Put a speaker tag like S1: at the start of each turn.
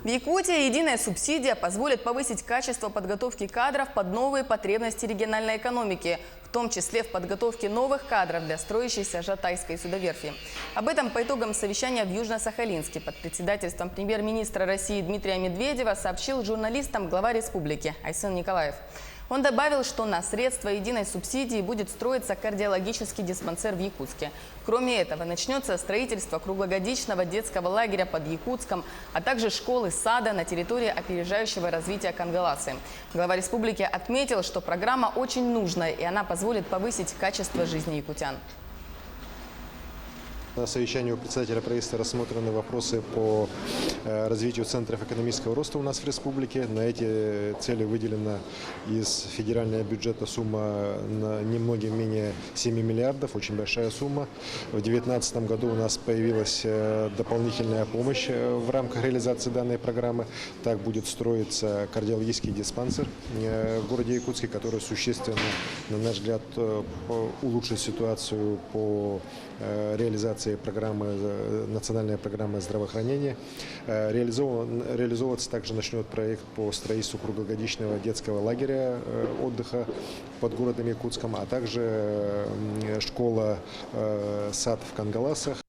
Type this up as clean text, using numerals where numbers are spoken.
S1: В Якутии единая субсидия позволит повысить качество подготовки кадров под новые потребности региональной экономики, в том числе в подготовке новых кадров для строящейся Жатайской судоверфи. Об этом по итогам совещания в Южно-Сахалинске под председательством премьер-министра России Дмитрия Медведева сообщил журналистам глава республики Айсен Николаев. Он добавил, что на средства единой субсидии будет строиться кардиологический диспансер в Якутске. Кроме этого, начнется строительство круглогодичного детского лагеря под Якутском, а также школы-сада на территории опережающего развития Кангаласы. Глава республики отметил, что программа очень нужная, и она позволит повысить качество жизни якутян.
S2: На совещании у председателя правительства рассмотрены вопросы по развитию центров экономического роста у нас в республике. На эти цели выделена из федерального бюджета сумма немногим менее 7 миллиардов, очень большая сумма. В 2019 году у нас появилась дополнительная помощь в рамках реализации данной программы. Так будет строиться кардиологический диспансер в городе Якутске, который существенно, на наш взгляд, улучшит ситуацию по реализации национальной программы здравоохранения. Реализовываться также начнет проект по строительству круглогодичного детского лагеря отдыха под городом Якутском, а также школа-сад в Кангаласах